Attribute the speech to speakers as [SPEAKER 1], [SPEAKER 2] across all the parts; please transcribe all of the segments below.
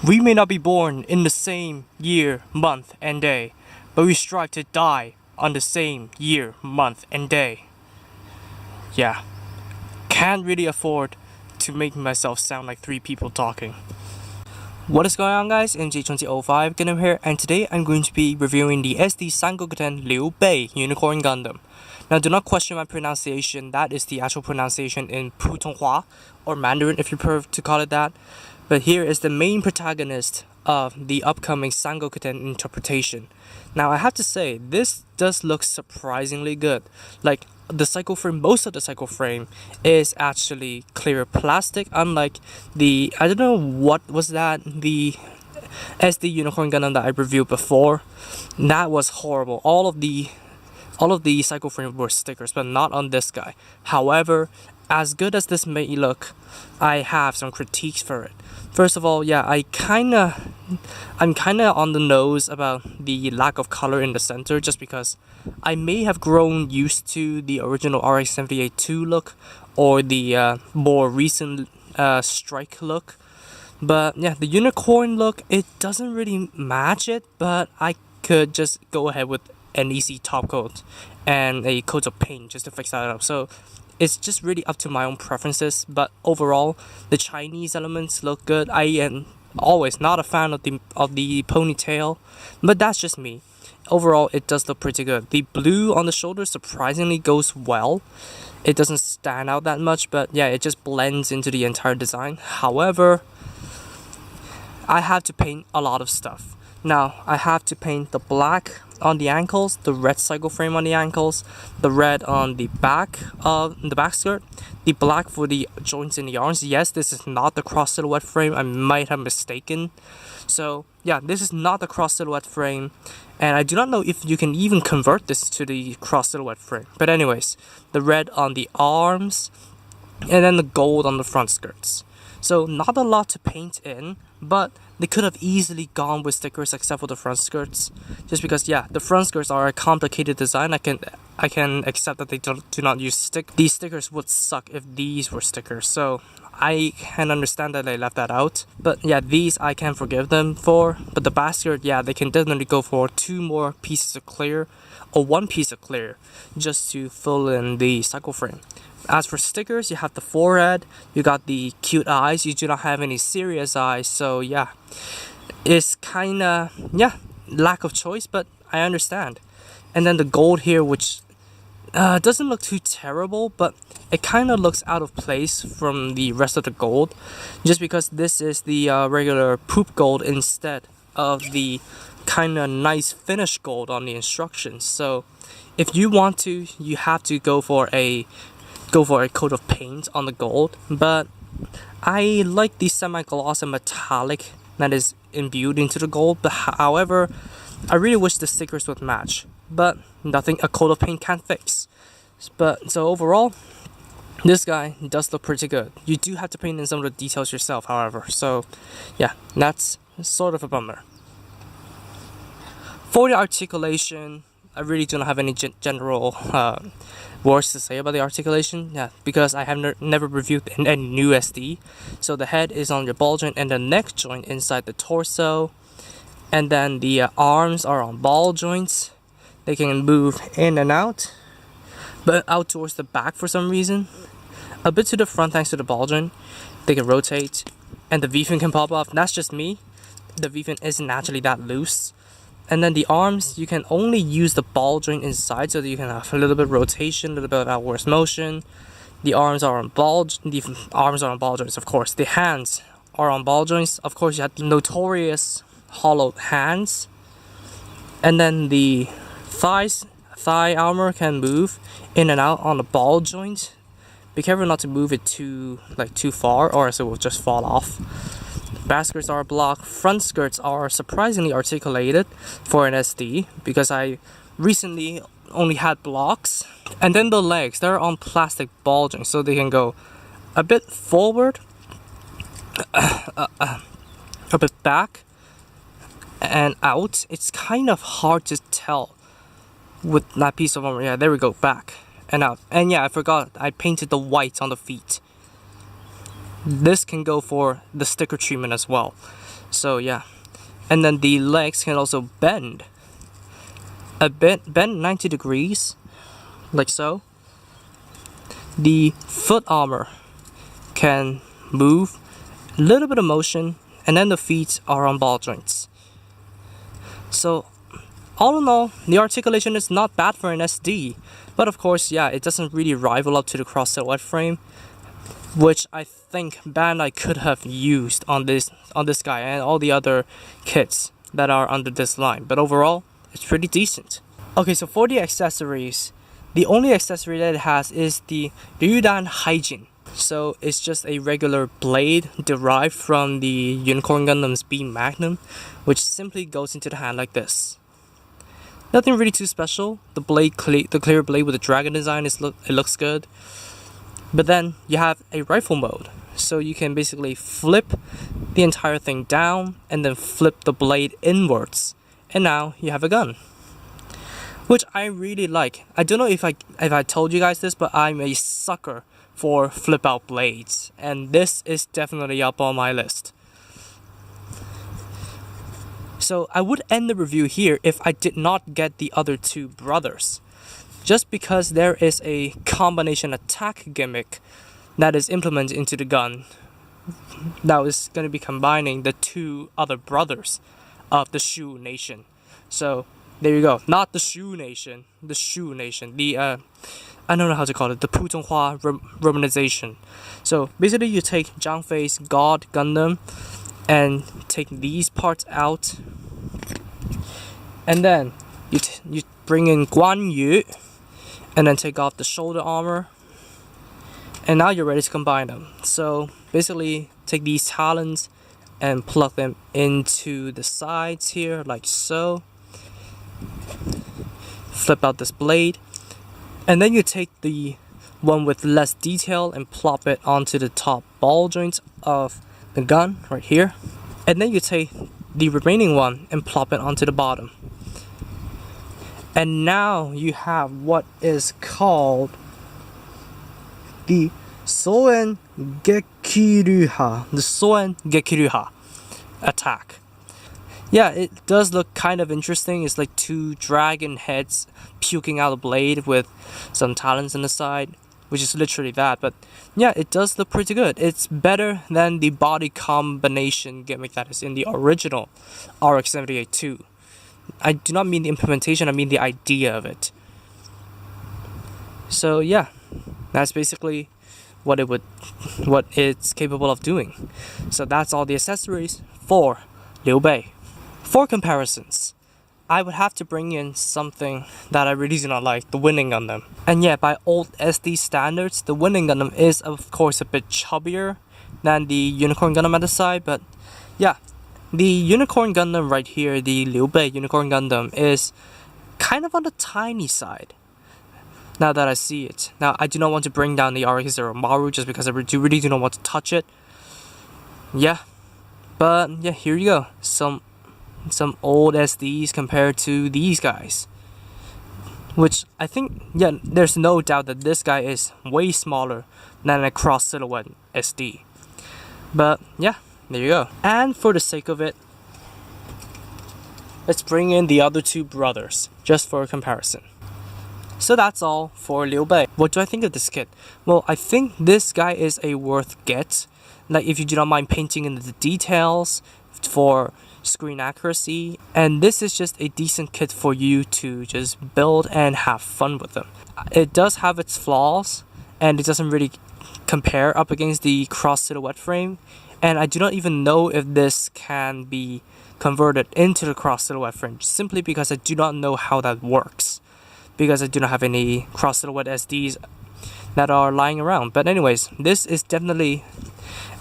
[SPEAKER 1] We may not be born in the same year, month, and day, but we strive to die on the same year, month, and day. Yeah, can't really afford to make myself sound like three people talking. What is going on, guys? MJ2005 Gundam here, and today I'm going to be reviewing the SD Sangoku Liu Bei Unicorn Gundam. Now, do not question my pronunciation. That is the actual pronunciation in Putonghua, or Mandarin if you prefer to call it that. But here is the main protagonist of the upcoming Sangoku interpretation. Now, I have to say, this does look surprisingly good. Like, the cycle frame, most of the cycle frame is actually clear plastic, unlike the, I don't know what was that, the SD Unicorn Gundam that I reviewed before. That was horrible. All of the cycle frames were stickers, but not on this guy. However, as good as this may look, I have some critiques for it. First of all, yeah, I'm kinda on the nose about the lack of color in the center, just because I may have grown used to the original RX-78-2 look or the more recent Strike look. But yeah, the unicorn look, it doesn't really match it, but I could just go ahead with an easy top coat and a coat of paint just to fix that up. So it's just really up to my own preferences, but overall the Chinese elements look good. I am always not a fan of the ponytail, but that's just me. Overall, it does look pretty good. The blue on the shoulder surprisingly goes well. It doesn't stand out that much, but yeah, it just blends into the entire design. However, I have to paint a lot of stuff. Now, I have to paint the black on the ankles, the red cycle frame on the ankles, the red on the back of the back skirt, the black for the joints in the arms. Yes, this is not the cross silhouette frame. I might have mistaken. So yeah, this is not the cross silhouette frame, and I do not know if you can even convert this to the cross silhouette frame. But anyways, the red on the arms, and then the gold on the front skirts. So not a lot to paint in, but they could have easily gone with stickers except for the front skirts, just because yeah, the front skirts are a complicated design. I can accept that they do not use these stickers would suck if these were stickers, so I can understand that they left that out. But yeah, these I can forgive them for. But the back skirt, yeah, they can definitely go for 2 more pieces of clear or 1 piece of clear just to fill in the cycle frame. As for stickers, you have the forehead, you got the cute eyes, you do not have any serious eyes, so yeah, it's kinda, yeah, lack of choice, but I understand. And then the gold here, which doesn't look too terrible, but it kinda looks out of place from the rest of the gold, just because this is the regular poop gold instead of the kinda nice finish gold on the instructions. So if you want to, you have to go for a coat of paint on the gold, but I like the semi-gloss and metallic that is imbued into the gold. But however, I really wish the stickers would match, but nothing a coat of paint can't fix. But so overall, this guy does look pretty good. You do have to paint in some of the details yourself, however, so yeah, that's sort of a bummer. For the articulation, I really do not have any general words to say about the articulation, yeah, because I have never reviewed any new SD. So the head is on your ball joint and the neck joint inside the torso, and then the arms are on ball joints. They can move in and out, but out towards the back for some reason. A bit to the front thanks to the ball joint. They can rotate, and the V-fin can pop off. That's just me. The V-fin isn't actually that loose. And then the arms, you can only use the ball joint inside, so that you can have a little bit of rotation, a little bit of outwards motion. The arms are on ball joints, of course. The hands are on ball joints. Of course, you have the notorious hollowed hands. And then the thigh armor can move in and out on the ball joint. Be careful not to move it too far, or else it will just fall off. Back skirts are blocked. Front skirts are surprisingly articulated for an SD, because I recently only had blocks. And then the legs, they're on plastic ball joints, so they can go a bit forward, a bit back, and out. It's kind of hard to tell with that piece of armor. Yeah, there we go, back and out. And yeah, I forgot, I painted the white on the feet. This can go for the sticker treatment as well. So yeah, and then the legs can also bend a bit, bend 90 degrees, like so. The foot armor can move, a little bit of motion, and then the feet are on ball joints. So all in all, the articulation is not bad for an SD, but of course, yeah, it doesn't really rival up to the cross silhouette frame, which I think Bandai could have used on this guy and all the other kits that are under this line. But overall, it's pretty decent. Okay, so for the accessories, the only accessory that it has is the Ryudan Haijin. So it's just a regular blade derived from the Unicorn Gundam's Beam Magnum, which simply goes into the hand like this. Nothing really too special. The clear blade with the dragon design it looks good. But then you have a rifle mode, so you can basically flip the entire thing down and then flip the blade inwards, and now you have a gun, which I really like. I don't know if I told you guys this, but I'm a sucker for flip out blades, and this is definitely up on my list. So I would end the review here if I did not get the other two brothers, just because there is a combination attack gimmick that is implemented into the gun that is going to be combining the two other brothers of the Shu Nation. So there you go, not the Shu Nation, the Shu Nation, the I don't know how to call it, the Putonghua romanization. So basically you take Zhang Fei's God Gundam and take these parts out, and then you bring in Guan Yu and then take off the shoulder armor, and now you're ready to combine them. So basically take these talons and plug them into the sides here like so, flip out this blade, and then you take the one with less detail and plop it onto the top ball joints of the gun right here, and then you take the remaining one and plop it onto the bottom, and now you have what is called the Soen Gekiruha attack. Yeah, it does look kind of interesting. It's like two dragon heads puking out a blade with some talons on the side, which is literally that. But yeah, it does look pretty good. It's better than the body combination gimmick that is in the original RX-78-2. I do not mean the implementation, I mean the idea of it. So yeah, that's basically what it's capable of doing. So that's all the accessories for Liu Bei. For comparisons, I would have to bring in something that I really do not like, the Winning Gundam. And yeah, by old SD standards, the Winning Gundam is of course a bit chubbier than the Unicorn Gundam at the side, but yeah, the Unicorn Gundam right here, the Liu Bei Unicorn Gundam, is kind of on the tiny side now that I see it. Now, I do not want to bring down the RX-0 Maru just because I really do not want to touch it. Yeah, but yeah, here you go. Some old SDs compared to these guys, which I think, yeah, there's no doubt that this guy is way smaller than a cross silhouette SD. But yeah, there you go. And for the sake of it, let's bring in the other two brothers just for a comparison. So that's all for Liu Bei. What do I think of this kit? Well, I think this guy is a worth get. Like, if you do not mind painting in the details for screen accuracy, and this is just a decent kit for you to just build and have fun with them. It does have its flaws, and it doesn't really compare up against the cross silhouette frame, and I do not even know if this can be converted into the cross silhouette frame, simply because I do not know how that works, because I do not have any cross silhouette SDs that are lying around. But anyways, this is definitely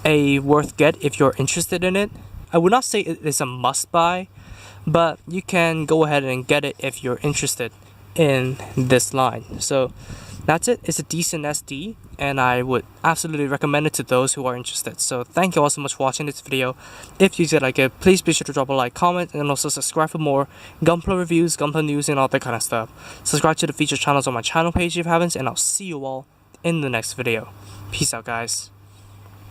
[SPEAKER 1] a worth get if you're interested in it. I would not say it is a must buy, but you can go ahead and get it if you're interested in this line. So that's it. It's a decent SD, and I would absolutely recommend it to those who are interested. So thank you all so much for watching this video. If you did like it, please be sure to drop a like, comment, and also subscribe for more Gunpla reviews, Gunpla news, and all that kind of stuff. Subscribe to the featured channels on my channel page if you haven't, and I'll see you all in the next video. Peace out, guys.